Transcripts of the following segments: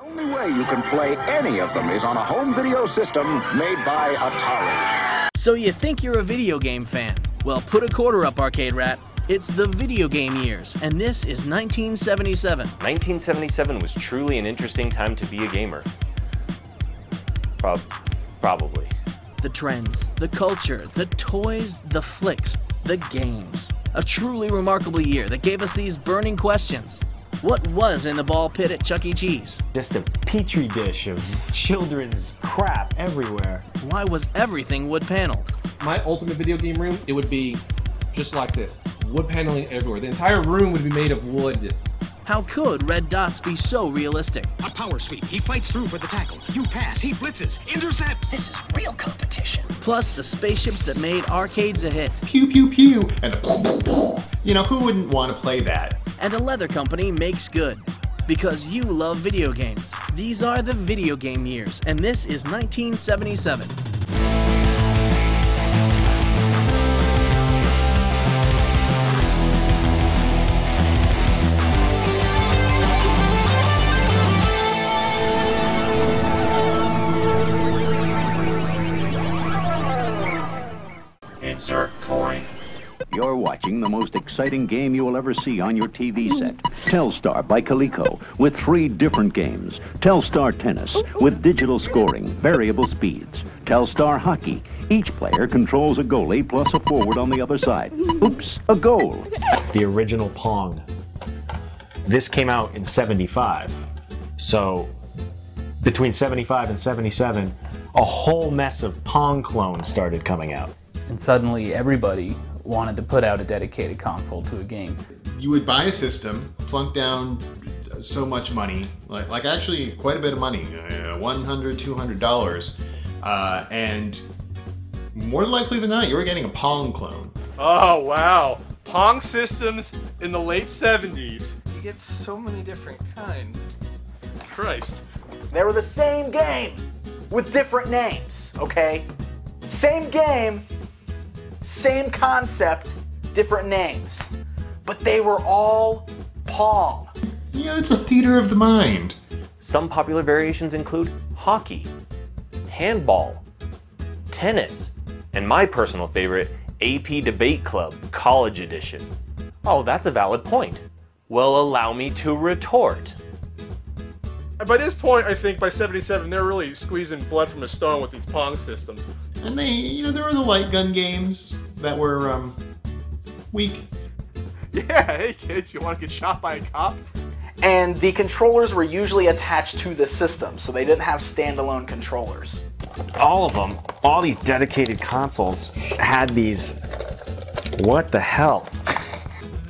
The only way you can play any of them is on a home video system made by Atari. So you think you're a video game fan? Well, put a quarter up, Arcade Rat. It's the video game years, and this is 1977. 1977 was truly an interesting time to be a gamer. Probably. The trends, the culture, the toys, the flicks, the games. A truly remarkable year that gave us these burning questions. What was in the ball pit at Chuck E. Cheese? Just a petri dish of children's crap everywhere. Why was everything wood paneled? My ultimate video game room, it would be just like this. Wood paneling everywhere. The entire room would be made of wood. How could red dots be so realistic? A power sweep. He fights through for the tackle. You pass. He blitzes. Intercepts. This is real competition. Plus the spaceships that made arcades a hit. Pew, pew, pew, and a you know, who wouldn't want to play that? And a leather company makes good. Because you love video games. These are the video game years, and this is 1977. Insert coin. You're watching the most exciting game you will ever see on your TV set. Telstar by Coleco with 3 different games. Telstar Tennis with digital scoring, variable speeds. Telstar Hockey. Each player controls a goalie plus a forward on the other side. Oops, a goal. The original Pong. This came out in 75. So between 75 and 77, a whole mess of Pong clones started coming out. And suddenly everybody wanted to put out a dedicated console to a game. You would buy a system, plunk down so much money, like actually quite a bit of money, $100, $200, and more likely than not, you were getting a Pong clone. Oh, wow. Pong systems in the late 70s. You get so many different kinds. Christ. They were the same game with different names, okay? Same game, same concept, different names. But they were all Pong. Yeah, it's a theater of the mind. Some popular variations include hockey, handball, tennis, and my personal favorite, AP Debate Club, College Edition. Oh, that's a valid point. Well, allow me to retort. By this point, I think by 77, they're really squeezing blood from a stone with these Pong systems. And they, you know, there were the light gun games that were, weak. Yeah, hey kids, you want to get shot by a cop? And the controllers were usually attached to the system, so they didn't have standalone controllers. All of them, all these dedicated consoles had these, what the hell?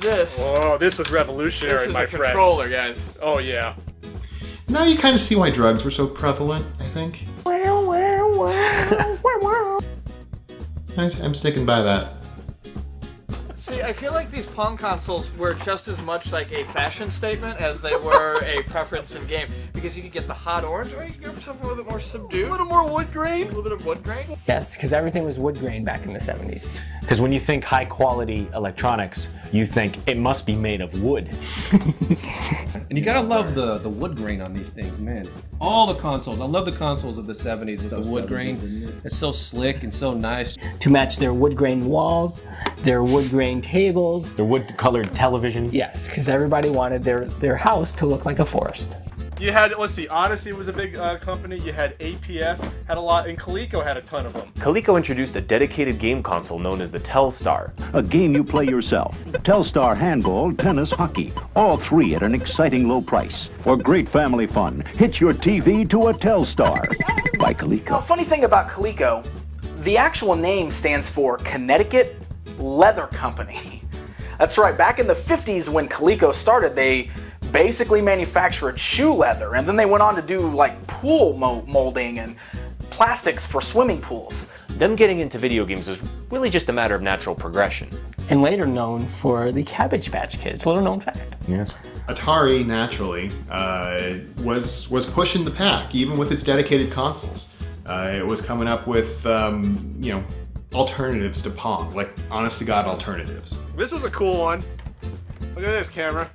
Oh, this was revolutionary, my friends. This is a controller, guys. Oh, yeah. Now you kind of see why drugs were so prevalent, I think. I'm sticking by that. See, I feel like these Pong consoles were just as much like a fashion statement as they were a preference in game. Because you could get the hot orange, or you could go for something a little bit more subdued. A little more wood grain. A little bit of wood grain. Yes, because everything was wood grain back in the 70s. Because when you think high quality electronics, you think it must be made of wood. And you gotta love the wood grain on these things, man. All the consoles. I love the consoles of the 70s with the wood grain. It's so slick and so nice. To match their wood grain walls, their wood grain tables. Their wood colored television. Yes, because everybody wanted their house to look like a forest. You had, let's see, Odyssey was a big company. You had APF, had a lot, and Coleco had a ton of them. Coleco introduced a dedicated game console known as the Telstar. A game you play yourself. Telstar handball, tennis, hockey. All 3 at an exciting low price. For great family fun, hitch your TV to a Telstar by Coleco. Now, funny thing about Coleco, the actual name stands for Connecticut Leather Company. That's right, back in the 50s when Coleco started, they basically manufactured shoe leather, and then they went on to do like pool molding and plastics for swimming pools. Them getting into video games is really just a matter of natural progression. And later known for the Cabbage Patch Kids, little known fact. Yes. Atari, naturally, was pushing the pack, even with its dedicated consoles. It was coming up with, you know, alternatives to Pong, like honest-to-God alternatives. This was a cool one. Look at this camera.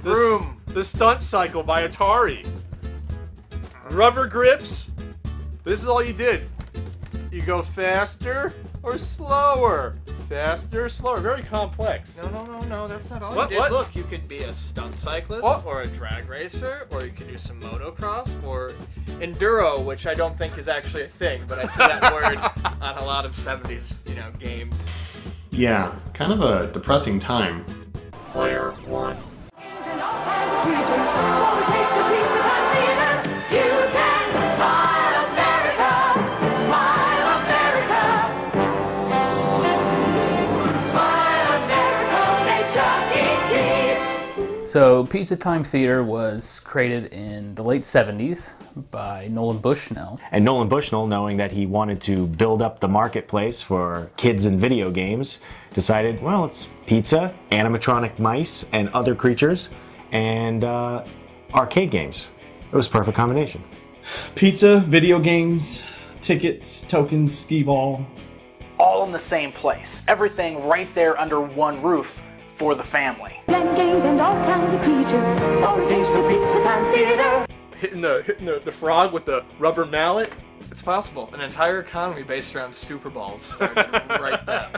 The Stunt Cycle by Atari. Rubber grips. This is all you did. You go faster or slower. Faster, slower. Very complex. No, that's not all What, you did. what? Look, you could be a stunt cyclist, or a drag racer, or you could do some motocross, or enduro, which I don't think is actually a thing, but I see that word on a lot of 70s, games. Yeah, kind of a depressing time. Player 1. So Pizza Time Theater was created in the late 70s by Nolan Bushnell. And Nolan Bushnell, knowing that he wanted to build up the marketplace for kids and video games, decided, well, it's pizza, animatronic mice, and other creatures, and arcade games. It was a perfect combination. Pizza, video games, tickets, tokens, skee ball. All in the same place. Everything right there under one roof for the family. Games and all kinds of creatures. For a taste of Pizza Time Theater. Hitting the frog with the rubber mallet. It's possible. An entire economy based around Super Balls started right then.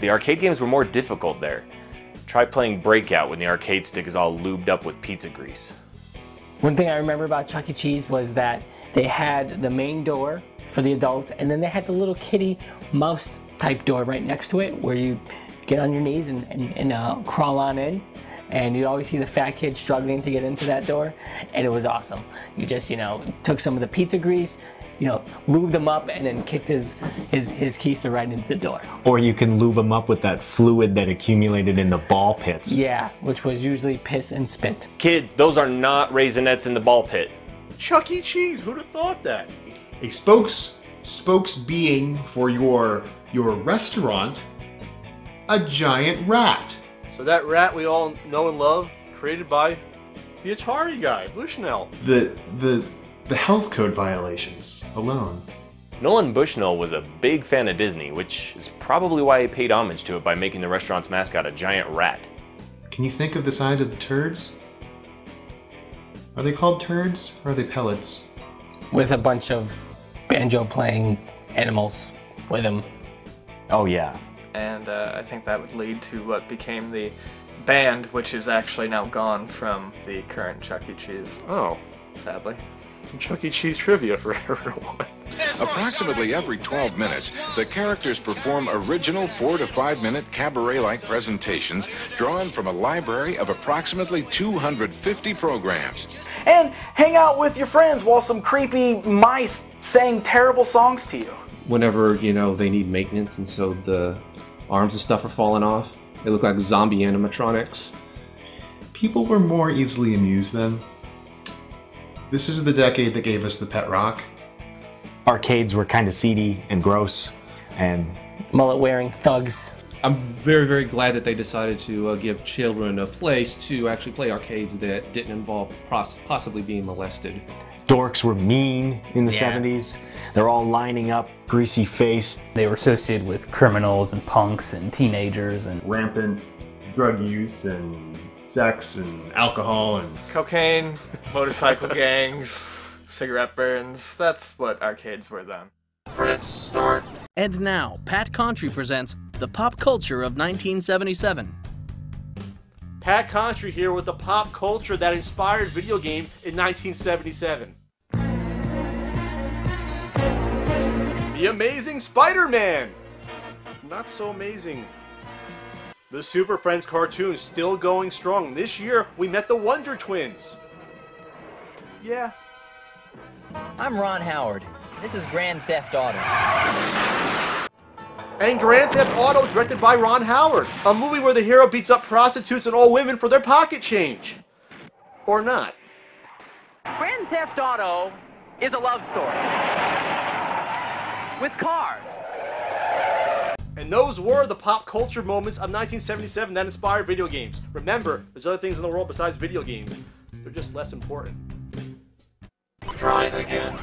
The arcade games were more difficult there. Try playing Breakout when the arcade stick is all lubed up with pizza grease. One thing I remember about Chuck E. Cheese was that they had the main door for the adults, and then they had the little kitty mouse type door right next to it where you get on your knees and crawl on in, and you'd always see the fat kid struggling to get into that door, and it was awesome. You just, took some of the pizza grease, lubed them up, and then kicked his keister right into the door. Or you can lube them up with that fluid that accumulated in the ball pits. Yeah, which was usually piss and spit. Kids, those are not Raisinets in the ball pit. Chuck E. Cheese, who'd have thought that? A spokes being for your restaurant, a giant rat. So that rat we all know and love, created by the Atari guy, Bushnell. The health code violations alone. Nolan Bushnell was a big fan of Disney, which is probably why he paid homage to it by making the restaurant's mascot a giant rat. Can you think of the size of the turds? Are they called turds or are they pellets? With a bunch of banjo-playing animals with him. Oh yeah. And I think that would lead to what became the band, which is actually now gone from the current Chuck E. Cheese. Oh. Sadly. Some Chuck E. Cheese trivia for everyone. Approximately every 12 minutes, the characters perform original 4 to 5 minute cabaret-like presentations drawn from a library of approximately 250 programs. And hang out with your friends while some creepy mice sang terrible songs to you. Whenever, they need maintenance, and so the arms and stuff are falling off. They look like zombie animatronics. People were more easily amused then. This is the decade that gave us the pet rock. Arcades were kind of seedy and gross, and mullet-wearing thugs. I'm very, very glad that they decided to give children a place to actually play arcades that didn't involve possibly being molested. Dorks were mean in the 70s. They're all lining up, greasy-faced. They were associated with criminals and punks and teenagers and rampant drug use and sex and alcohol and cocaine, motorcycle gangs, cigarette burns. That's what arcades were then. Press start. And now, Pat Contry presents The Pop Culture of 1977. Pat Contry here with the pop culture that inspired video games in 1977. The Amazing Spider-Man! Not so amazing. The Super Friends cartoon still going strong. This year, we met the Wonder Twins. Yeah. I'm Ron Howard. This is Grand Theft Auto. And Grand Theft Auto, directed by Ron Howard. A movie where the hero beats up prostitutes and old women for their pocket change. Or not. Grand Theft Auto is a love story. With cars. And those were the pop culture moments of 1977 that inspired video games. Remember, there's other things in the world besides video games. They're just less important. Try again.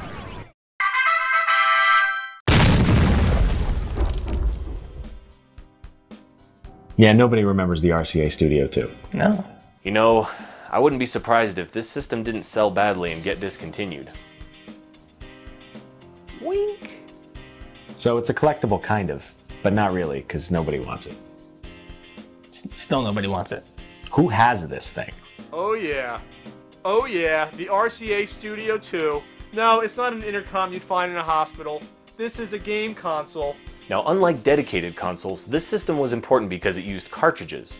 Yeah, nobody remembers the RCA Studio 2. No. I wouldn't be surprised if this system didn't sell badly and get discontinued. So it's a collectible kind of, but not really, because nobody wants it. Still nobody wants it. Who has this thing? Oh yeah. Oh yeah, the RCA Studio 2. No, it's not an intercom you'd find in a hospital. This is a game console. Now, unlike dedicated consoles, this system was important because it used cartridges.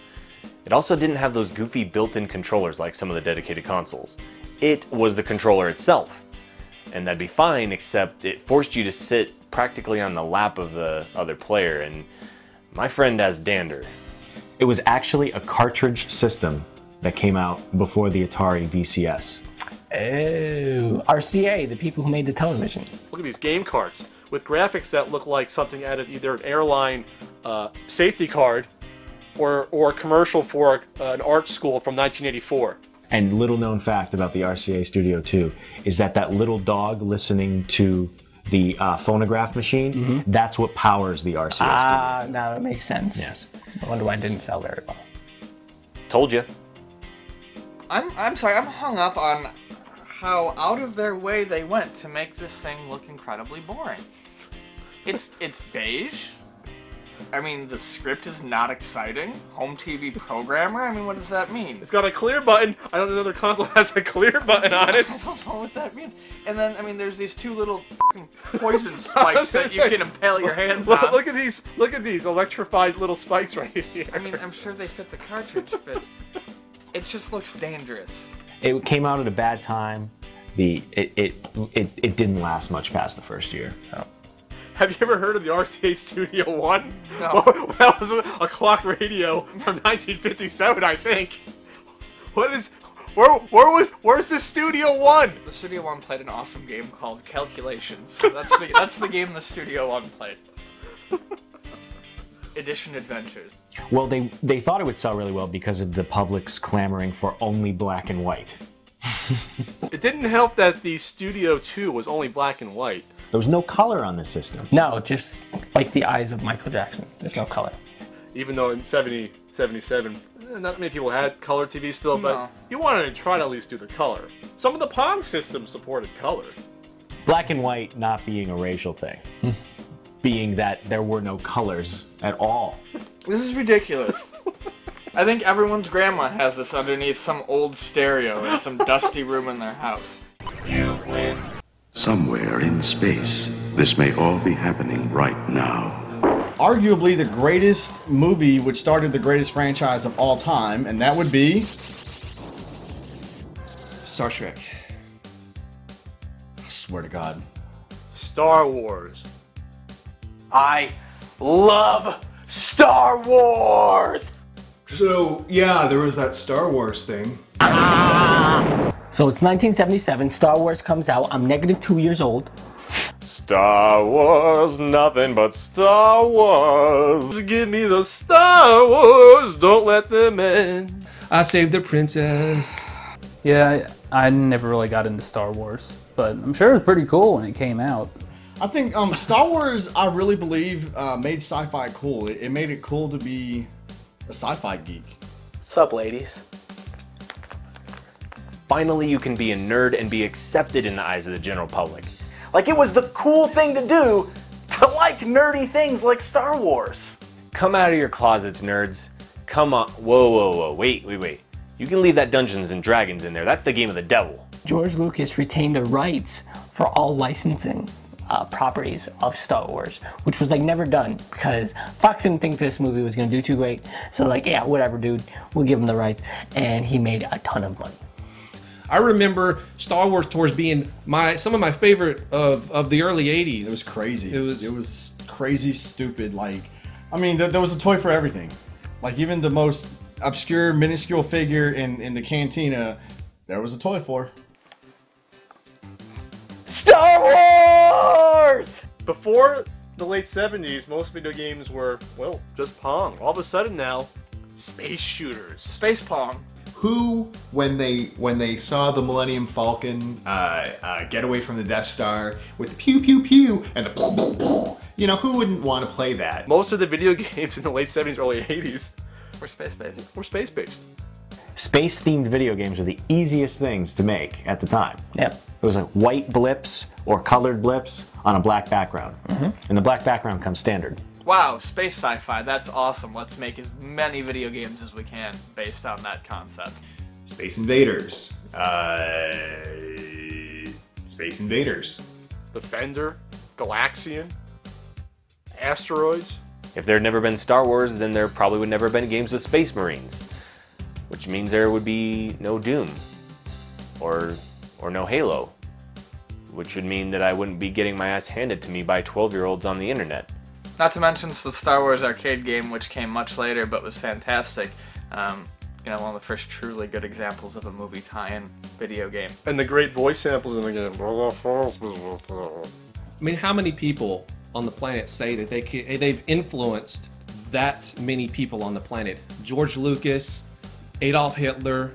It also didn't have those goofy built-in controllers like some of the dedicated consoles. It was the controller itself. And that'd be fine, except it forced you to sit practically on the lap of the other player, and my friend has dander. It was actually a cartridge system that came out before the Atari VCS. Oh, RCA, the people who made the television. Look at these game cards with graphics that look like something out of either an airline safety card or a commercial for an art school from 1984. And little known fact about the RCA Studio 2 is that little dog listening to the phonograph machine, that's what powers the RCA Studio. Ah, now that makes sense. Yes. I wonder why it didn't sell very well. Told you. I'm sorry, I'm hung up on how out of their way they went to make this thing look incredibly boring. It's beige. I mean, the script is not exciting. Home TV programmer? I mean, what does that mean? It's got a clear button. I don't know another console has a clear button on it. I don't know what that means. And then, I mean, there's these two little fucking poison spikes that you can impale your hands on. Look at these electrified little spikes right here. I mean, I'm sure they fit the cartridge, but it just looks dangerous. It came out at a bad time. It didn't last much past the first year. Oh. Have you ever heard of the RCA Studio 1? No. That was a clock radio from 1957, I think. Where's the Studio 1? The Studio 1 played an awesome game called Calculations. That's the game the Studio 1 played. Edition Adventures. Well, they thought it would sell really well because of the public's clamoring for only black and white. It didn't help that the Studio 2 was only black and white. There was no color on this system. No, just like the eyes of Michael Jackson. There's no color. Even though in 77, not many people had color TV still, but you wanted to try to at least do the color. Some of the Pong systems supported color. Black and white not being a racial thing. Being that there were no colors at all. This is ridiculous. I think everyone's grandma has this underneath some old stereo in some dusty room in their house. You win. Somewhere in space, this may all be happening right now. Arguably the greatest movie which started the greatest franchise of all time, and that would be Star Trek. I swear to God. Star Wars. I love Star Wars! So, yeah, there was that Star Wars thing. So it's 1977, Star Wars comes out, I'm -2 years old. Star Wars, nothing but Star Wars. Give me the Star Wars, don't let them in. I saved the princess. Yeah, I never really got into Star Wars, but I'm sure it was pretty cool when it came out. I think Star Wars, I really believe, made sci-fi cool. It made it cool to be a sci-fi geek. What's up, ladies? Finally, you can be a nerd and be accepted in the eyes of the general public. Like it was the cool thing to do to like nerdy things like Star Wars. Come out of your closets, nerds. Come on. Whoa. Wait. You can leave that Dungeons and Dragons in there. That's the game of the devil. George Lucas retained the rights for all licensing properties of Star Wars, which was like never done because Fox didn't think this movie was going to do too great. So like, yeah, whatever, dude, we'll give him the rights. And he made a ton of money. I remember Star Wars tours being some of my favorite of the early 80s. It was crazy. It was crazy stupid. Like, I mean, there was a toy for everything. Like even the most obscure, minuscule figure in the cantina, there was a toy for. Star Wars! Before the late 70s, most video games were, well, just Pong. All of a sudden now, space shooters. Space Pong. Who, when they saw the Millennium Falcon get away from the Death Star with the pew pew pew and the boom boom boom, you know, who wouldn't want to play that? Most of the video games in the late 70s, early 80s were space-based. Were space-based. space-themed video games are the easiest things to make at the time. Yep. It was like white blips or colored blips on a black background. And the black background comes standard. Wow, space sci-fi, that's awesome. Let's make as many video games as we can based on that concept. Space Invaders. Space Invaders. Defender, Galaxian, Asteroids. If there had never been Star Wars, then there probably would never have been games with Space Marines, which means there would be no Doom or no Halo, which would mean that I wouldn't be getting my ass handed to me by 12-year-olds on the internet. Not to mention the Star Wars arcade game, which came much later but was fantastic. You know, one of the first truly good examples of a movie tie-in video game. And the great voice samples in the game. I mean, how many people on the planet say that they've influenced that many people on the planet? George Lucas, Adolf Hitler,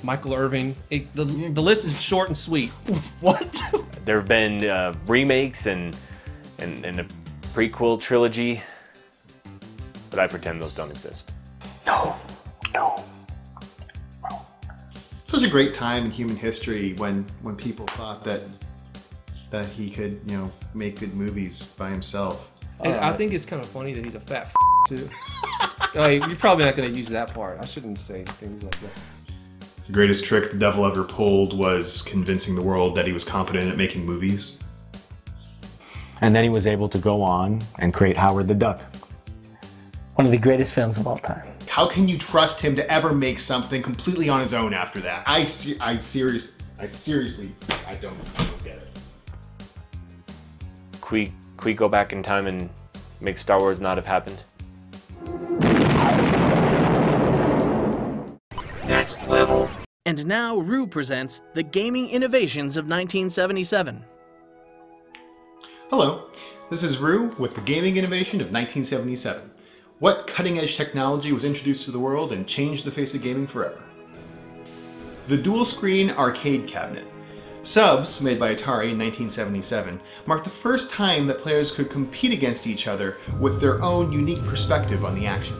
Michael Irving. The list is short and sweet. What? There have been remakes and a prequel trilogy, but I pretend those don't exist. No. Such a great time in human history when people thought that he could, you know, make good movies by himself. And I think it's kind of funny that he's a fat too. You're probably not going to use that part. I shouldn't say things like that. The greatest trick the devil ever pulled was convincing the world that he was competent at making movies. And then he was able to go on and create Howard the Duck. One of the greatest films of all time. How can you trust him to ever make something completely on his own after that? I seriously, I don't get it. Can we go back in time and make Star Wars not have happened? Next level. And now Rue presents the gaming innovations of 1977. Hello, this is Rue with the gaming innovation of 1977. What cutting-edge technology was introduced to the world and changed the face of gaming forever? The dual-screen arcade cabinet. Subs, made by Atari in 1977, marked the first time that players could compete against each other with their own unique perspective on the action.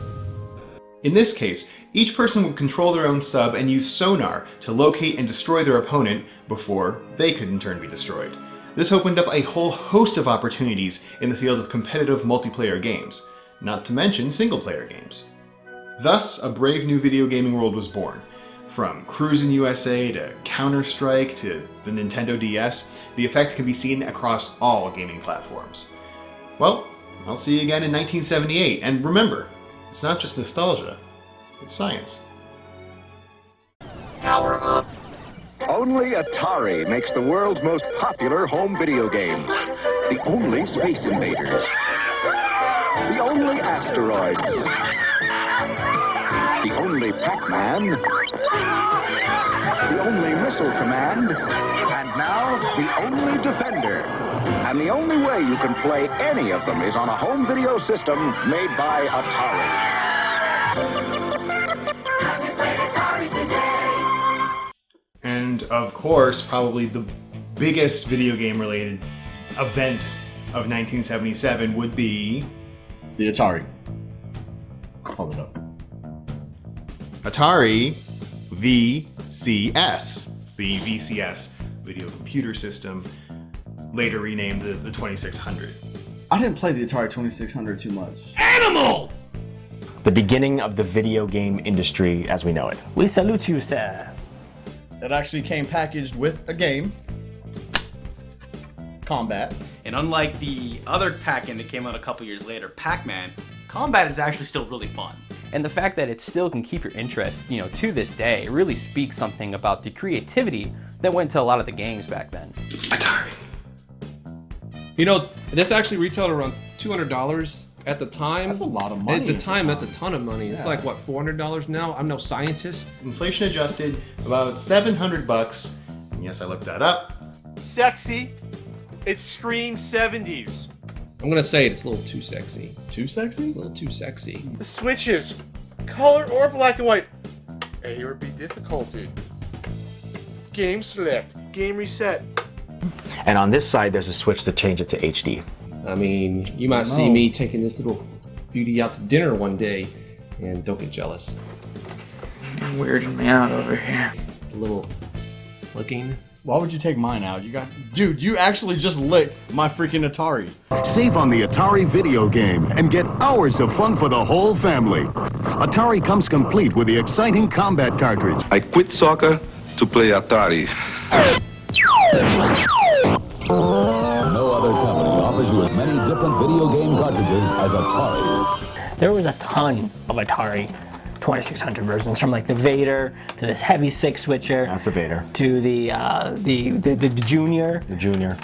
In this case, each person would control their own sub and use sonar to locate and destroy their opponent before they could in turn be destroyed. This opened up a whole host of opportunities in the field of competitive multiplayer games, not to mention single-player games. Thus, a brave new video gaming world was born. From Cruisin' USA to Counter-Strike to the Nintendo DS, the effect can be seen across all gaming platforms. Well, I'll see you again in 1978, and remember, it's not just nostalgia, it's science. Power up. Only Atari makes the world's most popular home video games. The only Space Invaders. The only Asteroids. The only Pac-Man. The only Missile Command. And now, the only Defender. And the only way you can play any of them is on a home video system made by Atari. And of course, probably the biggest video game related event of 1977 would be the Atari. Hold it up. Atari VCS. The VCS, Video Computer System, later renamed the 2600. I didn't play the Atari 2600 too much. Animal! The beginning of the video game industry as we know it. We salute you, sir. It actually came packaged with a game, Combat. And unlike the other Pac-Man that came out a couple years later, Pac-Man, Combat is actually still really fun. And the fact that it still can keep your interest, you know, to this day, really speaks something about the creativity that went to a lot of the games back then. Atari. You know, this actually retailed around $200 at the time. That's a lot of money. At the time, that's a ton of money. Yeah. It's like, what, $400 now? I'm no scientist. Inflation adjusted, about $700. And yes, I looked that up. Sexy. It screams 70s. I'm gonna say it's a little too sexy. Too sexy? A little too sexy. The switches, color or black and white. A or B difficulty. Game select, game reset. And on this side, there's a switch to change it to HD. I mean, you might see me taking this little beauty out to dinner one day, and don't get jealous. weirding me out over here. A little licking. Why would you take mine out? Dude, you actually just licked my freaking Atari. Save on the Atari video game and get hours of fun for the whole family. Atari comes complete with the exciting combat cartridge. I quit soccer to play Atari. No other company offers you as many different video game cartridges as Atari. There was a ton of Atari 2600 versions, from like the Vader to this heavy six switcher. That's the Vader. To the Junior. The Junior.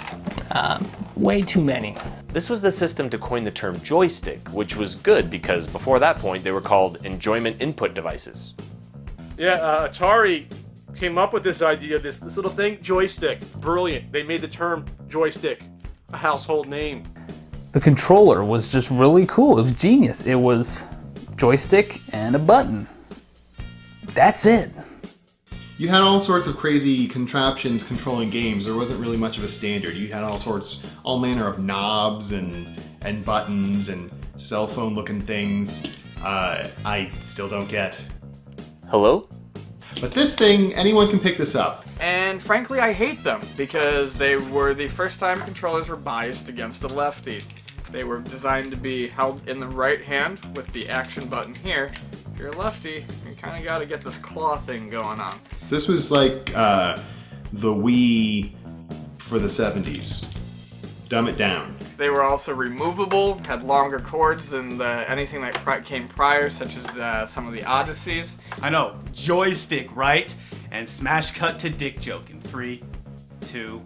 Way too many. This was the system to coin the term joystick, which was good because before that point they were called enjoyment input devices. Yeah, Atari came up with this idea, this little thing, joystick. Brilliant. They made the term joystick a household name. The controller was just really cool. It was genius. It was joystick and a button. That's it. You had all sorts of crazy contraptions controlling games. There wasn't really much of a standard. You had all manner of knobs and buttons and cell phone looking things. I still don't get. Hello? But this thing, anyone can pick this up. And frankly, I hate them because they were the first time controllers were biased against a lefty. They were designed to be held in the right hand with the action button here. If you're a lefty, you kind of got to get this claw thing going on. This was like the Wii for the 70s. Dumb it down. They were also removable, had longer cords than anything that came prior, such as some of the Odysseys. I know, joystick, right? And smash cut to dick joke in 3, 2,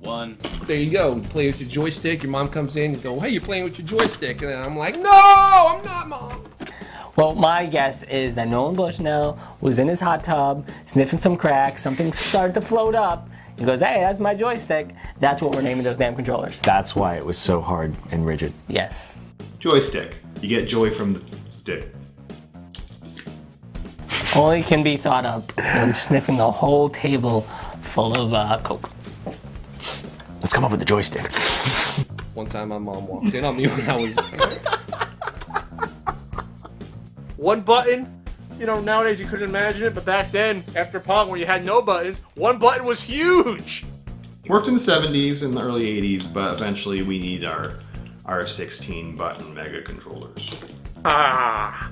1. There you go. You play with your joystick. Your mom comes in and go, "Hey, you're playing with your joystick," and then I'm like, "No, I'm not, Mom." Well, my guess is that Nolan Bushnell was in his hot tub, sniffing some crack, something started to float up. He goes, "Hey, that's my joystick." That's what we're naming those damn controllers. That's why it was so hard and rigid. Yes. Joystick. You get joy from the stick. Only can be thought of when sniffing a whole table full of Coke. Let's come up with the joystick. One time my mom walked in on me when I was... One button, you know, nowadays you couldn't imagine it, but back then, after Pong, when you had no buttons, one button was huge! Worked in the 70s and the early 80s, but eventually we need our 16 button mega controllers. Ah!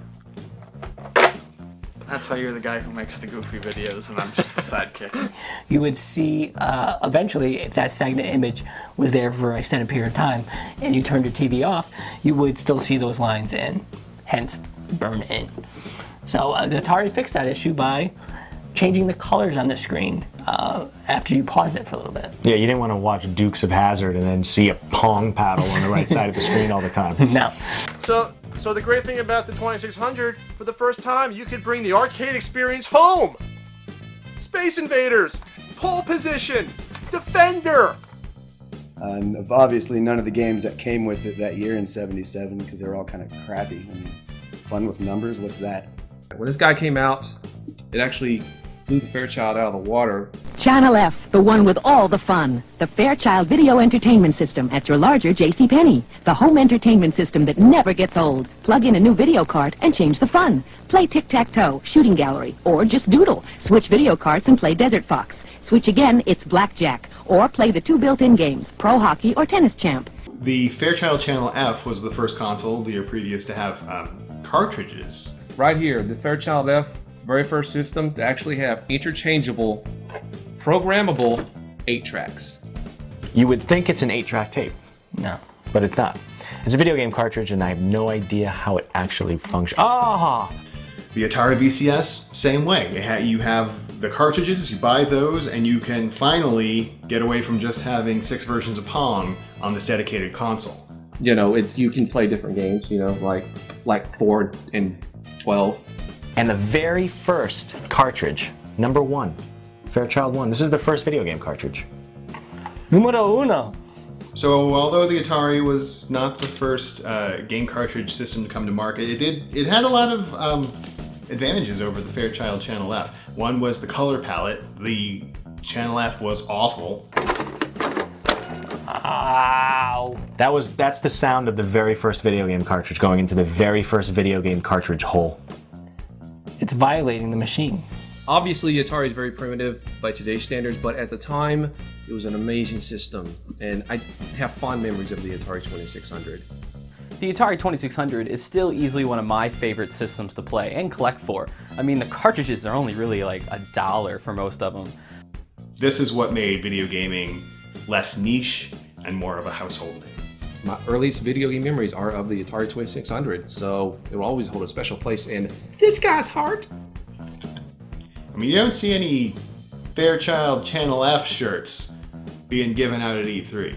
That's why you're the guy who makes the goofy videos and I'm just the sidekick. You would see, eventually, if that stagnant image was there for an extended period of time and you turned your TV off, you would still see those lines in, hence burn in. So the Atari fixed that issue by changing the colors on the screen after you paused it for a little bit. Yeah, you didn't want to watch Dukes of Hazzard and then see a Pong paddle on the right side of the screen all the time. No. So the great thing about the 2600, for the first time, you could bring the arcade experience home! Space Invaders! Pole Position! Defender! And obviously none of the games that came with it that year in '77 because they're all kind of crappy. I mean, fun with numbers, what's that? When this guy came out, it actually blew the Fairchild out of the water. Channel F, the one with all the fun. The Fairchild Video Entertainment System at your larger JCPenney. The home entertainment system that never gets old. Plug in a new video cart and change the fun. Play tic-tac-toe, shooting gallery, or just doodle. Switch video carts and play Desert Fox. Switch again, it's Blackjack. Or play the two built-in games, Pro Hockey or Tennis Champ. The Fairchild Channel F was the first console the year previous to have cartridges. Right here, the Fairchild F, very first system to actually have interchangeable, programmable 8 tracks. You would think it's an 8-track tape. No. But it's not. It's a video game cartridge and I have no idea how it actually functions. Ah! The Atari VCS, same way. You have the cartridges, you buy those, and you can finally get away from just having 6 versions of Pong on this dedicated console. You know, you can play different games, you know, like 4 and 12. And the very first cartridge, number 1, Fairchild 1. This is the first video game cartridge. Numero uno. So although the Atari was not the first game cartridge system to come to market, it had a lot of advantages over the Fairchild Channel F. One was the color palette. The Channel F was awful. Ow. That's the sound of the very first video game cartridge going into the very first video game cartridge hole. it's violating the machine. Obviously, Atari is very primitive by today's standards, but at the time, it was an amazing system, and I have fond memories of the Atari 2600. The Atari 2600 is still easily one of my favorite systems to play and collect for. I mean, the cartridges are only really like $1 for most of them. This is what made video gaming less niche and more of a household name. My earliest video game memories are of the Atari 2600, so it will always hold a special place in this guy's heart. I mean, you don't see any Fairchild Channel F shirts being given out at E3.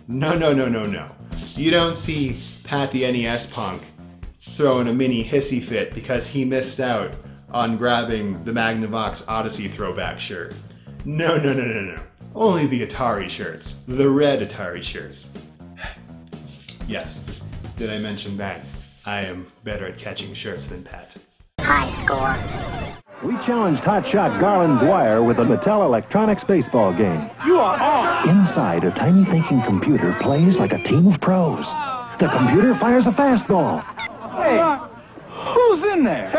No, no, no, no, no. You don't see Pat the NES punk throwing a mini hissy fit because he missed out on grabbing the Magnavox Odyssey throwback shirt. No, no, no, no, no. Only the Atari shirts. The red Atari shirts. Yes, did I mention that? I am better at catching shirts than Pat. High score. We challenged hotshot Garland Dwyer with a Mattel Electronics baseball game. You are on. Inside, a tiny thinking computer plays like a team of pros. The computer fires a fastball. Hey, who's in there?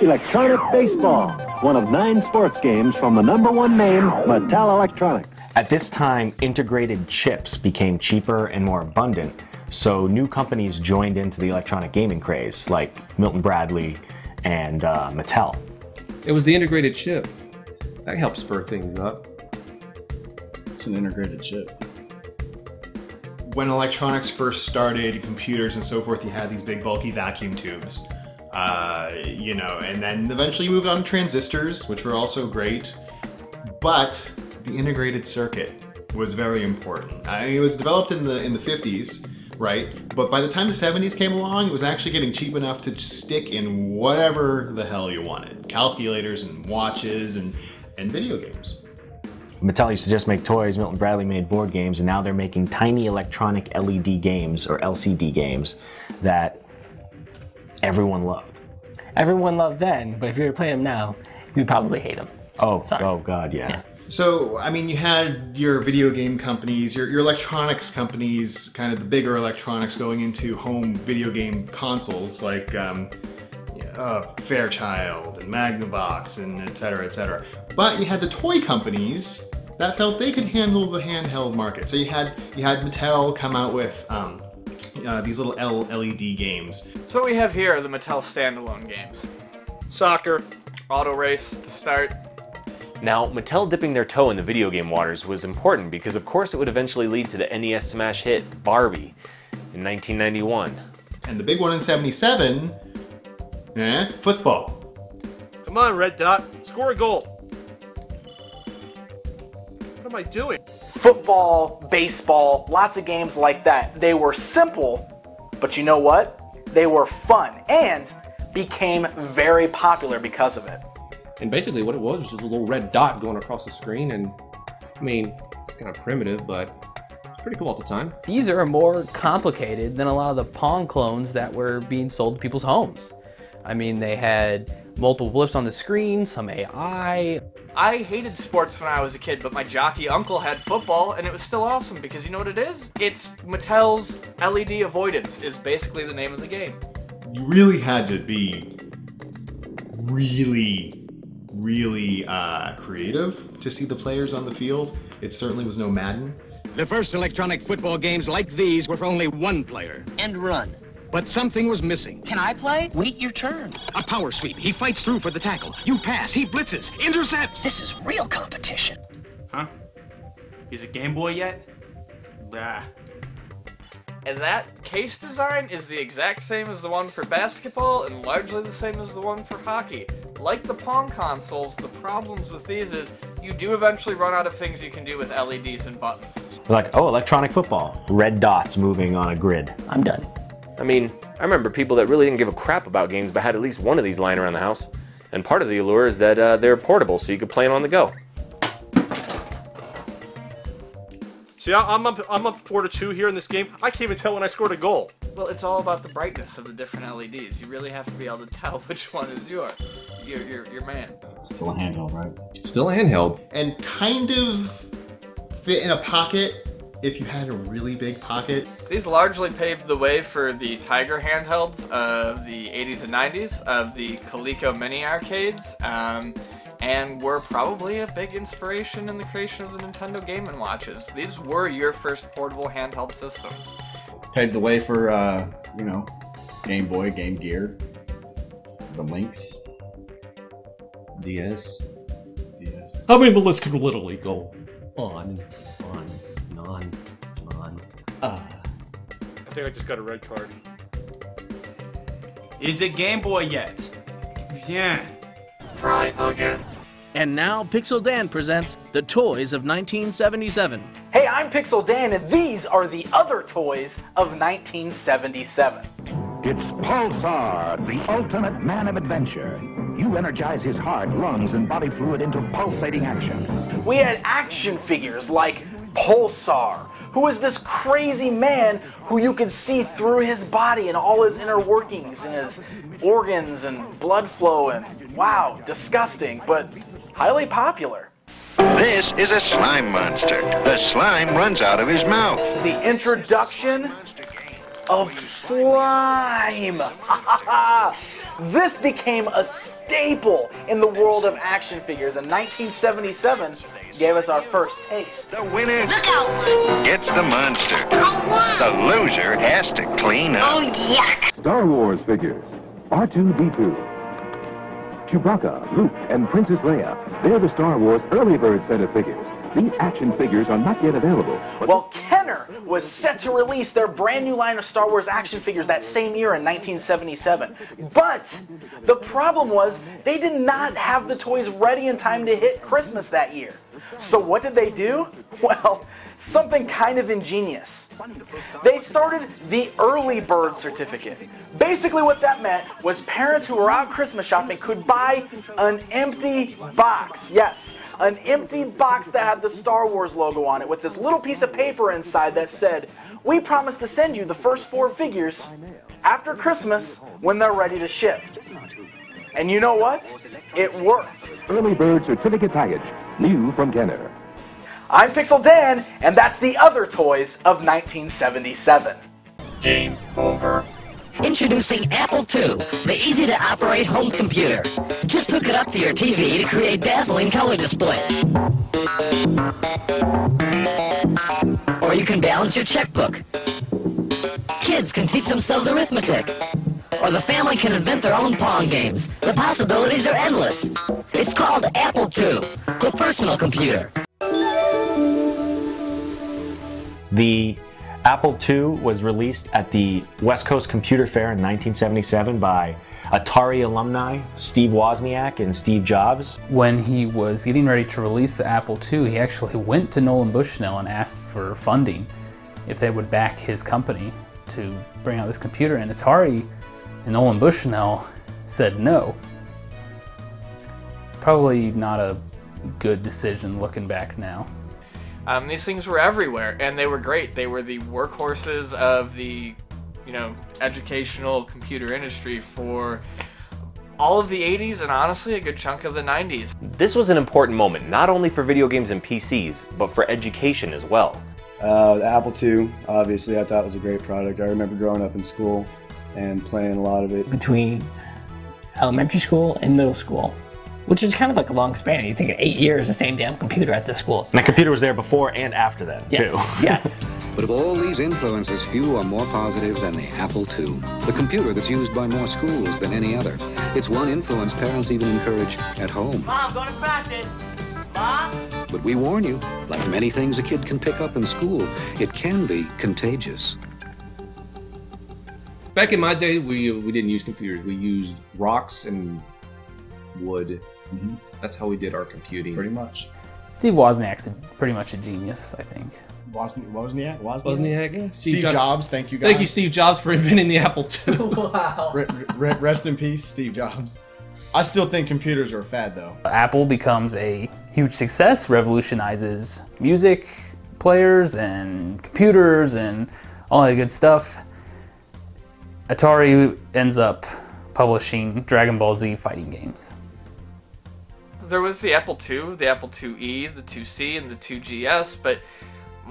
Electronic baseball, one of 9 sports games from the #1 name, Mattel Electronics. At this time, integrated chips became cheaper and more abundant, so new companies joined into the electronic gaming craze, like Milton Bradley and Mattel. It was the integrated chip. That helped spur things up. It's an integrated chip. When electronics first started, computers and so forth, you had these big bulky vacuum tubes. You know, and then eventually you moved on to transistors, which were also great. But the integrated circuit was very important. It was developed in the 50s, right? But by the time the 70s came along, it was actually getting cheap enough to stick in whatever the hell you wanted. Calculators and watches and video games. Mattel used to just make toys, Milton Bradley made board games, and now they're making tiny electronic LED games, or LCD games, that everyone loved. Everyone loved then, but if you were playing them now, you'd probably hate them. Oh, oh God, yeah. So, I mean, you had your video game companies, your electronics companies, kind of the bigger electronics going into home video game consoles like Fairchild and Magnavox and et cetera, et cetera. But you had the toy companies that felt they could handle the handheld market. So you had Mattel come out with these little LED games. So what we have here are the Mattel standalone games. Soccer, auto race to start. Now, Mattel dipping their toe in the video game waters was important because of course it would eventually lead to the NES smash hit Barbie in 1991. And the big one in 77, football. Come on, Red Dot, score a goal. What am I doing? Football, baseball, lots of games like that. They were simple, but you know what? They were fun and became very popular because of it. And basically what it was just a little red dot going across the screen, and I mean, it's kind of primitive, but it's pretty cool at the time. These are more complicated than a lot of the Pong clones that were being sold to people's homes. I mean, they had multiple blips on the screen, some AI. I hated sports when I was a kid, but my jockey uncle had football, and it was still awesome because you know what it is? It's Mattel's LED Avoidance is basically the name of the game. You really had to be really creative to see the players on the field. It certainly was no Madden. The first electronic football games like these were for only one player. And run. But something was missing. Can I play? Wait your turn. A power sweep. He fights through for the tackle. You pass. He blitzes. Intercepts. This is real competition. Huh? Is it Game Boy yet? Bah. And that case design is the exact same as the one for basketball and largely the same as the one for hockey. Like the Pong consoles, the problems with these is you do eventually run out of things you can do with LEDs and buttons. Like, oh, electronic football. Red dots moving on a grid. I'm done. I mean, I remember people that really didn't give a crap about games but had at least one of these lying around the house. And part of the allure is that they're portable, so you could play them on the go. See, I'm up 4-2 here in this game. I can't even tell when I scored a goal. Well, it's all about the brightness of the different LEDs. You really have to be able to tell which one is your man. Still a handheld, right? Still a handheld. And kind of fit in a pocket if you had a really big pocket. These largely paved the way for the Tiger handhelds of the 80s and 90s, of the Coleco mini arcades, and were probably a big inspiration in the creation of the Nintendo Game & Watches. These were your first portable handheld systems. Paved the way for, you know, Game Boy, Game Gear, the Lynx, DS. I mean, the list could literally go on. I think I just got a red card. Is it Game Boy yet? Yeah. Try again. And now Pixel Dan presents the toys of 1977. Hey, I'm Pixel Dan, and these are the other toys of 1977. It's Pulsar, the ultimate man of adventure. You energize his heart, lungs, and body fluid into pulsating action. We had action figures like Pulsar, who is this crazy man who you could see through his body and all his inner workings and his organs and blood flow, and wow, disgusting, but highly popular. This is a slime monster. The slime runs out of his mouth. The introduction of slime. This became a staple in the world of action figures, and 1977 gave us our first taste. The winner gets the monster. The loser has to clean up. Oh, yuck! Star Wars figures. R2-D2. Chewbacca, Luke, and Princess Leia. They're the Star Wars early bird set of figures. These action figures are not yet available. Well, Kenner was set to release their brand new line of Star Wars action figures that same year in 1977. But the problem was they did not have the toys ready in time to hit Christmas that year. So what did they do? Well, something kind of ingenious. They started the early bird certificate. Basically what that meant was parents who were out Christmas shopping could buy an empty box. Yes, an empty box that had the Star Wars logo on it with this little piece of paper inside that said, "We promise to send you the first 4 figures after Christmas when they're ready to ship." And you know what? It worked. Early bird certificate package. New from Kenner. I'm Pixel Dan, and that's the other toys of 1977. Game over. Introducing Apple II, the easy-to-operate home computer. Just hook it up to your TV to create dazzling color displays. Or you can balance your checkbook. Kids can teach themselves arithmetic. Or the family can invent their own Pong games. The possibilities are endless. It's called Apple II, the personal computer. The Apple II was released at the West Coast Computer Fair in 1977 by Atari alumni Steve Wozniak and Steve Jobs. When he was getting ready to release the Apple II, he actually went to Nolan Bushnell and asked for funding if they would back his company to bring out this computer, and Atari and Nolan Bushnell said no. Probably not a good decision looking back now. These things were everywhere, and they were great. They were the workhorses of the, educational computer industry for all of the 80s and honestly a good chunk of the 90s. This was an important moment, not only for video games and PCs, but for education as well. The Apple II, obviously, I thought was a great product. I remember growing up in school and playing a lot of it. Between elementary school and middle school, which is kind of like a long span. You think 8 years, the same damn computer at the schools. And that computer was there before and after that, yes. too. Yes. But of all these influences, few are more positive than the Apple II, the computer that's used by more schools than any other. It's one influence parents even encourage at home. Mom, going to practice. Mom? But we warn you, like many things a kid can pick up in school, it can be contagious. Back in my day, we didn't use computers. We used rocks and wood. Mm-hmm. That's how we did our computing. Pretty much. Steve Wozniak's pretty much a genius, I think. Wozniak? Yeah. Steve Jobs, thank you guys. Thank you, Steve Jobs, for inventing the Apple II. Wow. Rest in peace, Steve Jobs. I still think computers are a fad, though. Apple becomes a huge success, revolutionizes music players and computers and all that good stuff. Atari ends up publishing Dragon Ball Z fighting games. There was the Apple II, the Apple IIe, the IIc, and the 2GS, but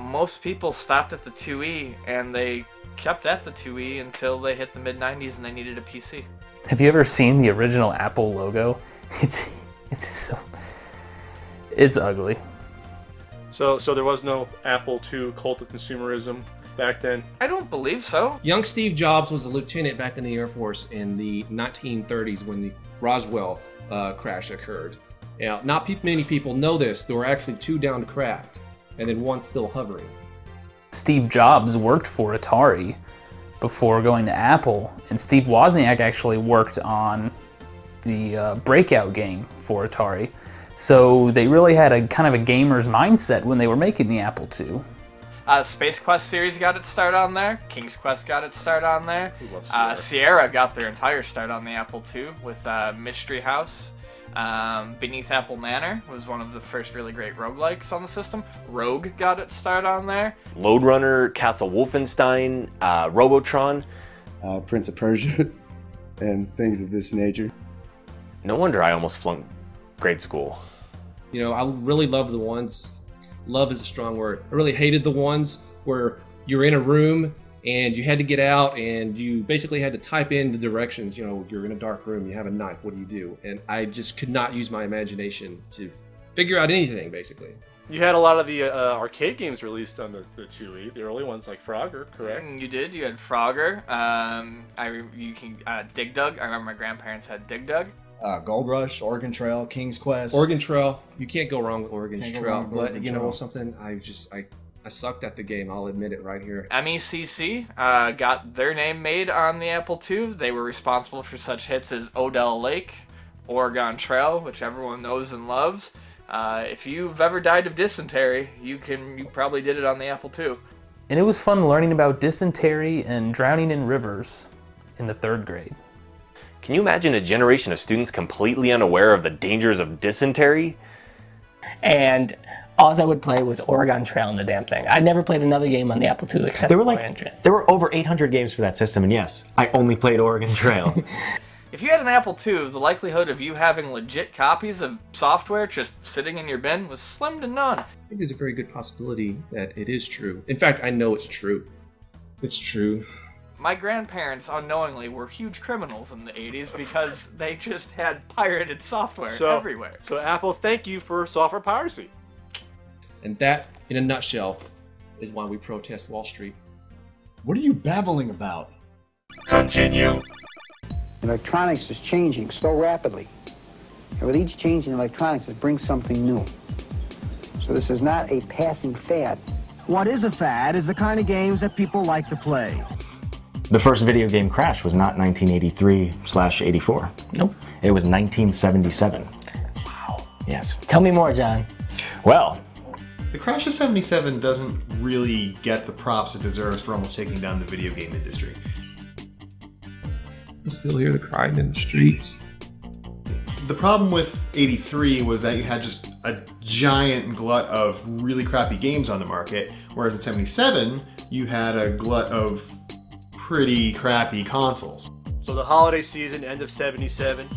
most people stopped at the 2E, and they kept at the 2E until they hit the mid-90s and they needed a PC. Have you ever seen the original Apple logo? It's ugly. So there was no Apple II cult of consumerism back then? I don't believe so. Young Steve Jobs was a lieutenant back in the Air Force in the 1930s when the Roswell crash occurred. Now, not many people know this. There were actually 2 downed craft, and then 1 still hovering. Steve Jobs worked for Atari before going to Apple, and Steve Wozniak actually worked on the Breakout game for Atari. So they really had a kind of a gamer's mindset when they were making the Apple II. Space Quest series got its start on there. King's Quest got its start on there. We love Sierra. Sierra got their entire start on the Apple II with Mystery House. Beneath Apple Manor was one of the first really great roguelikes on the system. Rogue got its start on there. Lode Runner, Castle Wolfenstein, Robotron. Prince of Persia, and things of this nature. No wonder I almost flunked grade school. You know, I really love the ones, love is a strong word. I really hated the ones where you're in a room and you had to get out and you basically had to type in the directions. You know, you're in a dark room, you have a knife, what do you do? And I just could not use my imagination to figure out anything, basically. You had a lot of the arcade games released on the 2E, the early ones like Frogger, correct? You did. You had Frogger. Dig Dug. I remember my grandparents had Dig Dug. Gold Rush, Oregon Trail, King's Quest. Oregon Trail, you can't go wrong with Oregon Can't go Trail. wrong with But Oregon you know Trail. something, I sucked at the game. I'll admit it right here. MECC got their name made on the Apple II. They were responsible for such hits as Odell Lake, Oregon Trail, which everyone knows and loves. If you've ever died of dysentery, you probably did it on the Apple II. And it was fun learning about dysentery and drowning in rivers in the 3rd grade. Can you imagine a generation of students completely unaware of the dangers of dysentery? And all I would play was Oregon Trail and the damn thing. I never played another game on the Apple II except There were Oregon Trail. there were over 800 games for that system, and yes, I only played Oregon Trail. If you had an Apple II, the likelihood of you having legit copies of software just sitting in your bin was slim to none. I think there's a very good possibility that it is true. In fact, I know it's true. It's true. My grandparents unknowingly were huge criminals in the 80s because they just had pirated software everywhere. So Apple, thank you for software piracy. And that, in a nutshell, is why we protest Wall Street. What are you babbling about? Continue. Electronics is changing so rapidly. And with each change in electronics, it brings something new. So this is not a passing fad. What is a fad is the kind of games that people like to play. The first video game Crash was not 1983/84. Nope. It was 1977. Wow. Yes. Tell me more, John. Well, The Crash of 77 doesn't really get the props it deserves for almost taking down the video game industry. You still hear the crying in the streets. The problem with 83 was that you had just a giant glut of really crappy games on the market, whereas in 77, you had a glut of pretty crappy consoles. So the holiday season, end of 77,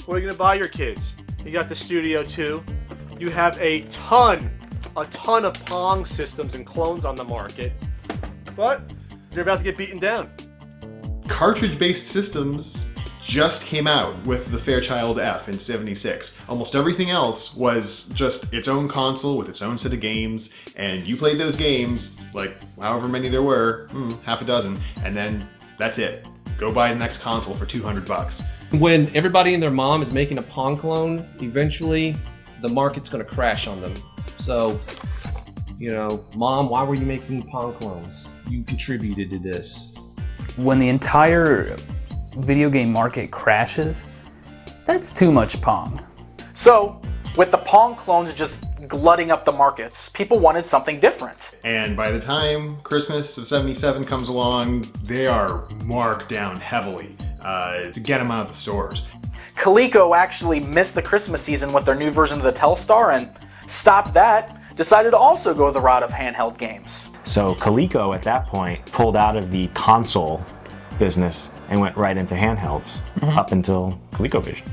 what are you gonna buy your kids? You got the Studio 2. You have a ton of Pong systems and clones on the market, but you're about to get beaten down. Cartridge-based systems just came out with the Fairchild F in 76. Almost everything else was just its own console with its own set of games, and you played those games, like however many there were, half a dozen, and then that's it. Go buy the next console for $200. When everybody and their mom is making a Pong clone, eventually the market's going to crash on them. So, you know, Mom, why were you making Pong clones? You contributed to this. When the entire video game market crashes, that's too much Pong. So, with the Pong clones just glutting up the markets, people wanted something different. And by the time Christmas of 77 comes along, they are marked down heavily to get them out of the stores. Coleco actually missed the Christmas season with their new version of the Telstar and stopped that, decided to also go the route of handheld games. so Coleco at that point pulled out of the console business and went right into handhelds up until ColecoVision.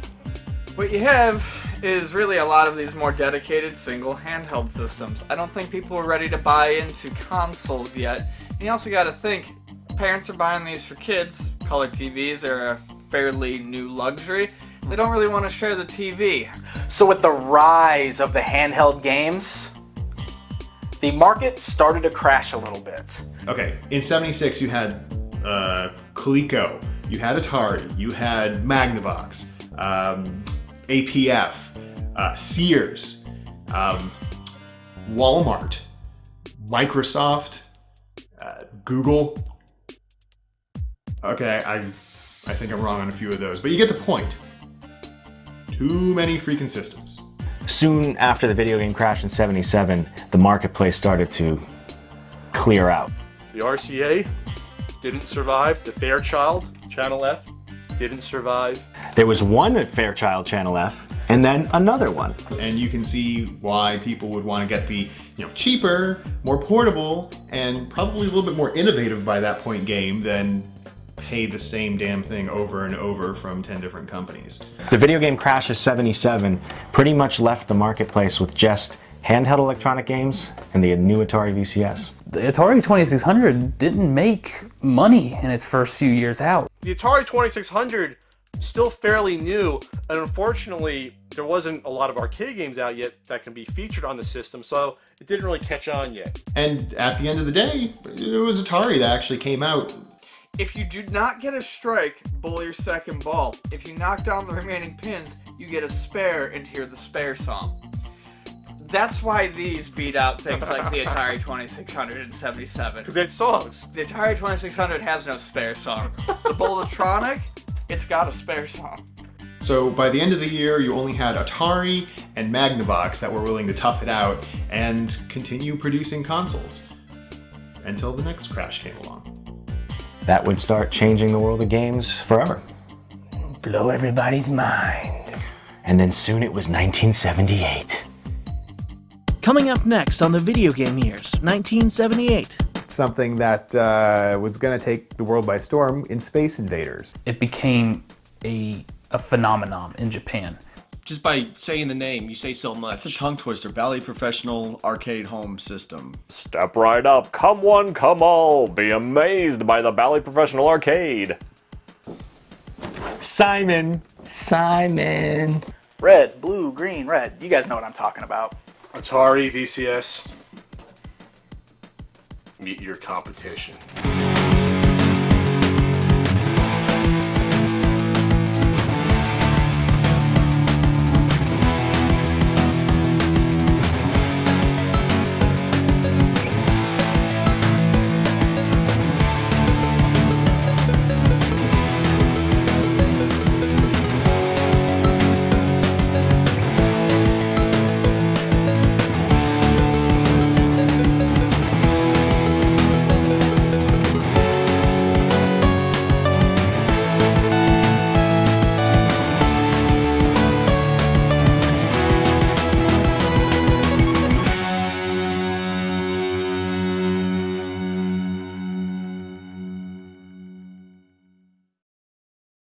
What you have is really a lot of these more dedicated single handheld systems. I don't think people are ready to buy into consoles yet. And you also got to think, parents are buying these for kids. Color TVs are a fairly new luxury. They don't really want to share the TV. So with the rise of the handheld games, the market started to crash a little bit. Okay, in 76 you had Coleco, you had Atari, you had Magnavox, APF, Sears, Walmart, Microsoft, Google. Okay, I think I'm wrong on a few of those, but you get the point. Too many freaking systems. Soon after the video game crash in 77, the marketplace started to clear out. The RCA didn't survive. The Fairchild, Channel F, didn't survive. There was one Fairchild Channel F, and then another one. And you can see why people would want to get the cheaper, more portable, and probably a little bit more innovative by that point game than pay the same damn thing over and over from 10 different companies. The video game crash of 77 pretty much left the marketplace with just handheld electronic games and the new Atari VCS. The Atari 2600 didn't make money in its first few years out. The Atari 2600, still fairly new, and unfortunately there wasn't a lot of arcade games out yet that can be featured on the system, so it didn't really catch on yet. And at the end of the day, it was Atari that actually came out. If you do not get a strike, bowl your second ball. If you knock down the remaining pins, you get a spare and hear the spare song. That's why these beat out things like the Atari 2600 and 77. Because they had songs. The Atari 2600 has no spare song. The Bowlatronic, it's got a spare song. So by the end of the year, you only had Atari and Magnavox that were willing to tough it out and continue producing consoles until the next crash came along. That would start changing the world of games forever. Blow everybody's mind. And then soon it was 1978. Coming up next on the Video Game Years, 1978. Something that was going to take the world by storm in Space Invaders. It became a phenomenon in Japan. Just by saying the name, you say so much. It's a tongue twister. Bally Professional Arcade Home System. Step right up. Come one, come all. Be amazed by the Bally Professional Arcade. Simon. Red, blue, green, red. You guys know what I'm talking about. Atari VCS. Meet your competition.